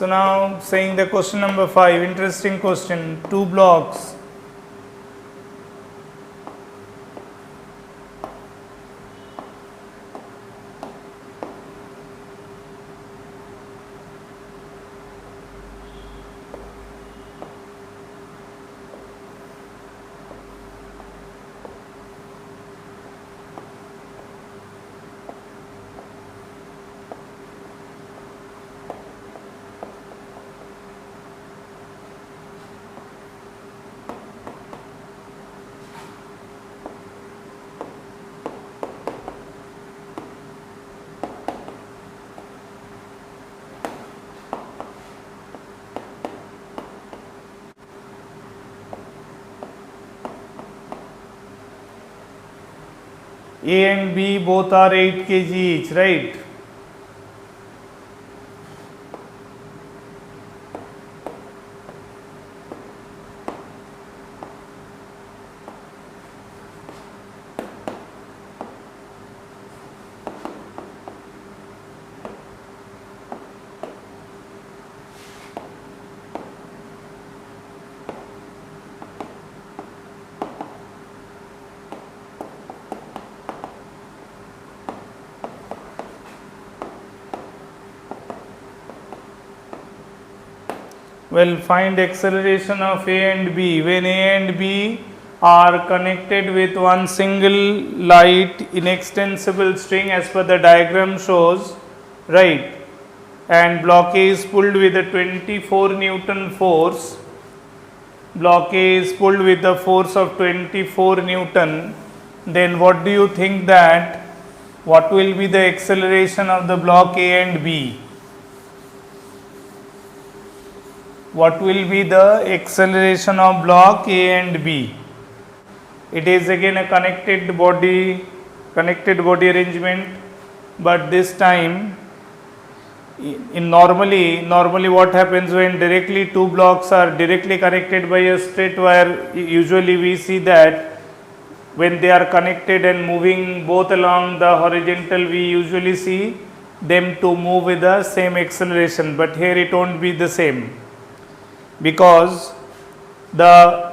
So now saying the question number 5, interesting question, 2 blocks. A and B both are 8 kg each, right? Well, find acceleration of A and B when A and B are connected with one single light inextensible string as per the diagram shows, right? And block A is pulled with a 24 Newton force. Block A is pulled with the force of 24 Newton. Then what do you think that what will be the acceleration of the block A and B? What will be the acceleration of block A and B? It is again a connected body arrangement, but this time in normally what happens when directly two blocks are directly connected by a straight wire, usually we see that when they are connected and moving both along the horizontal, we usually see them to move with the same acceleration, but here it won't be the same, because the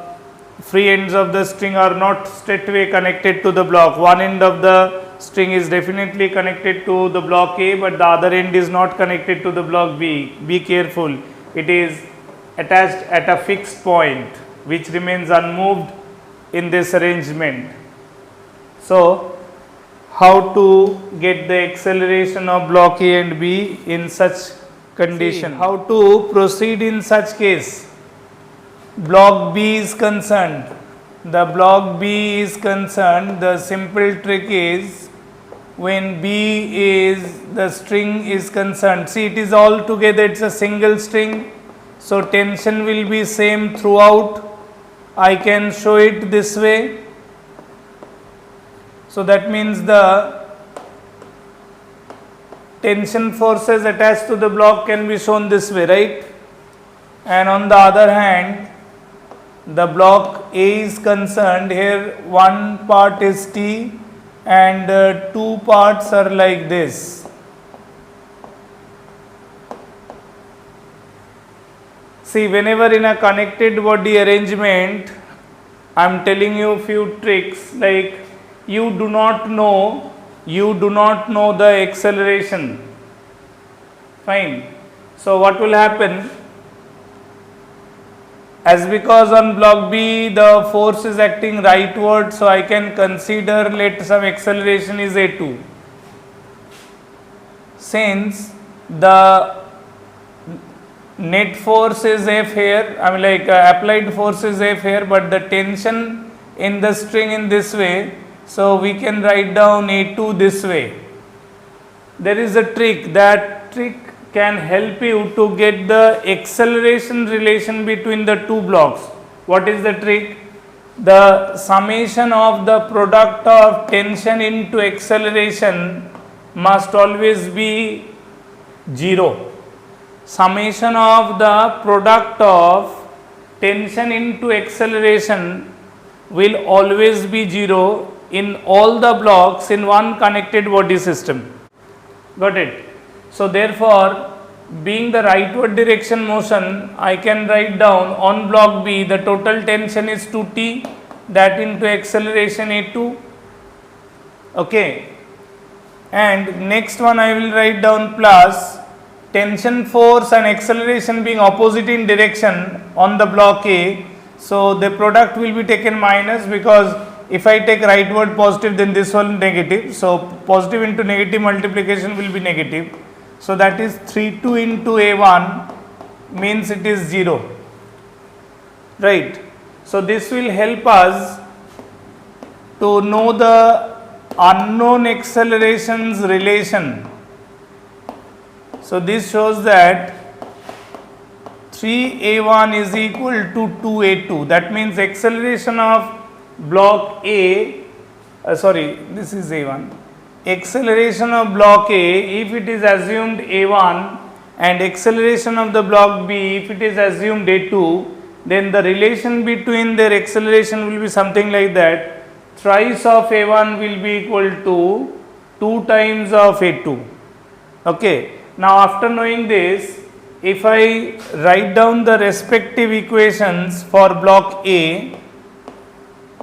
free ends of the string are not straightway connected to the block. One end of the string is definitely connected to the block A, but the other end is not connected to the block B. Be careful, it is attached at a fixed point which remains unmoved in this arrangement. So, how to get the acceleration of block A and B in such condition? How to proceed in such case? Block B is concerned. The block B is concerned, the simple trick is when B is the string is concerned. See, it is all together, it's a single string, so tension will be same throughout. I can show it this way. So that means the tension forces attached to the block can be shown this way, right? And on the other hand, the block A is concerned, here one part is T and two parts are like this. See, whenever in a connected body arrangement, I am telling you few tricks, like you do not know the acceleration. Fine. So what will happen? As because on block B the force is acting rightward, so I can consider let some acceleration is A2. Since the net force is F here, I mean like applied force is F here, but the tension in the string in this way, so we can write down A2 this way. There is a trick, that trick can help you to get the acceleration relation between the two blocks. What is the trick? The summation of the product of tension into acceleration must always be 0. Summation of the product of tension into acceleration will always be 0 in all the blocks in one connected body system. Got it? So therefore, being the rightward direction motion, I can write down on block B the total tension is 2T, that into acceleration A2. Okay, and next one I will write down plus tension force and acceleration being opposite in direction on the block A. So the product will be taken minus, because if I take rightward positive, then this one negative. So positive into negative multiplication will be negative. So that is 32 into A1 means it is 0, right. So this will help us to know the unknown accelerations relation. So this shows that 3A1 is equal to 2A2. That means acceleration of block A, this is A1. Acceleration of block A, if it is assumed A1, and acceleration of the block B, if it is assumed A2, then the relation between their acceleration will be something like that. Thrice of A1 will be equal to 2 times of A2. Okay. Now after knowing this, if I write down the respective equations for block A,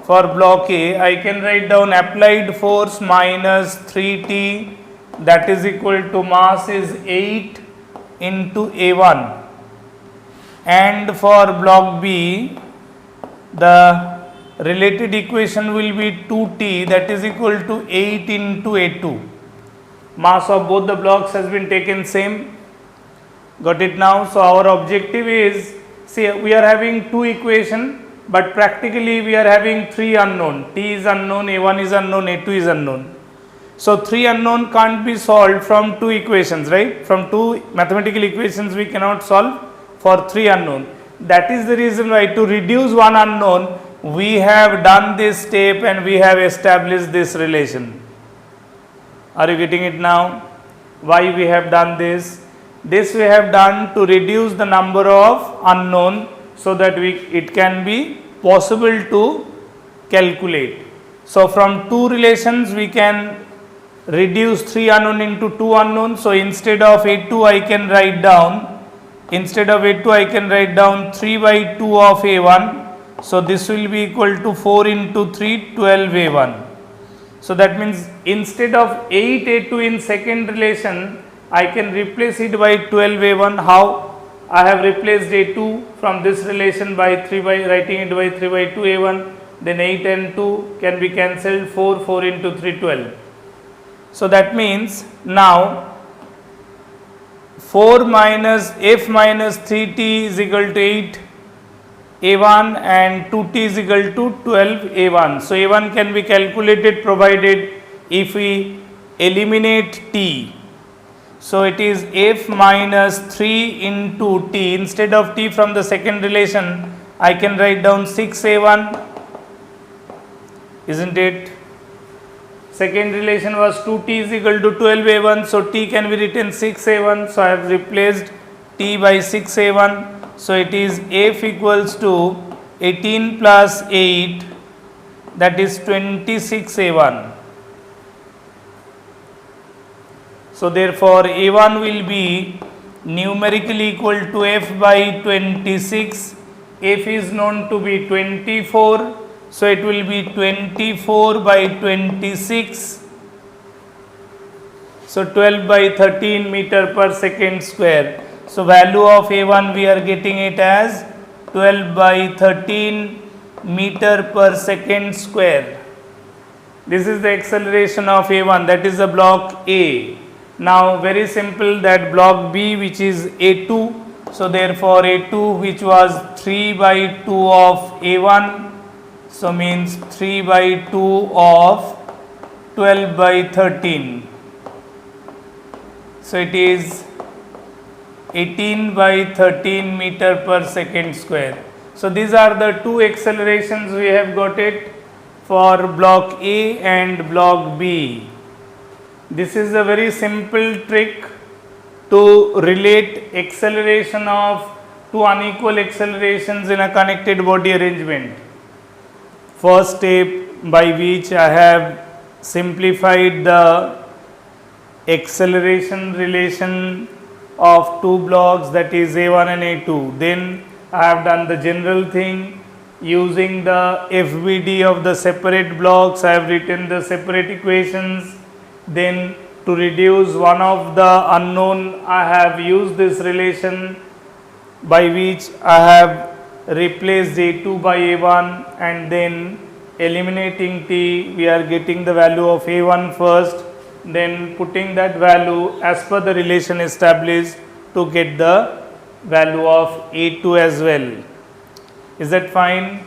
I can write down applied force minus 3T, that is equal to mass is 8 into A1, and for block B the related equation will be 2T, that is equal to 8 into A2. Mass of both the blocks has been taken same. Got it now? So our objective is, see, we are having two equations, but practically we are having three unknown. T is unknown, A1 is unknown, A2 is unknown. So 3 unknown can't be solved from 2 equations, right? From 2 mathematical equations we cannot solve for 3 unknown. That is the reason why, to reduce one unknown, we have done this step and we have established this relation. Are you getting it now? Why we have done this? This we have done to reduce the number of unknown, so that it can be possible to calculate. So from 2 relations we can reduce 3 unknown into 2 unknown. So instead of A2 I can write down, 3 by 2 of A1. So this will be equal to 4 into 3, 12 A1. So that means instead of 8 A2 in second relation, I can replace it by 12 A1. How? I have replaced A2 from this relation by writing it by 3 by 2 A1. Then 8 and 2 can be cancelled, 4 into 3, 12. So that means now 4 minus F minus 3T is equal to 8 A1 and 2T is equal to 12 A1. So A1 can be calculated provided if we eliminate T. So it is F minus 3 into T. Instead of T from the second relation, I can write down 6 A1, isn't it? Second relation was 2T is equal to 12 A1. So T can be written 6 A1. So I have replaced T by 6 A1. So it is F equals to 18 plus 8, that is 26 A1. So therefore A1 will be numerically equal to F by 26. F is known to be 24. So it will be 24 by 26. So 12 by 13 meter per second square. So value of A1 we are getting it as 12 by 13 meter per second square. This is the acceleration of A1, that is the block A. Now very simple, that block B which is A2. So therefore A2 which was 3 by 2 of A1. So means 3 by 2 of 12 by 13. So it is 18 by 13 meter per second square. So these are the two accelerations we have got it for block A and block B. This is a very simple trick to relate acceleration of two unequal accelerations in a connected body arrangement. First step by which I have simplified the acceleration relation of two blocks, that is A1 and A2. Then I have done the general thing using the FBD of the separate blocks. I have written the separate equations. Then to reduce one of the unknown, I have used this relation by which I have replaced A2 by A1, and then eliminating T, we are getting the value of A1 first, then putting that value as per the relation established to get the value of A2 as well. Is that fine?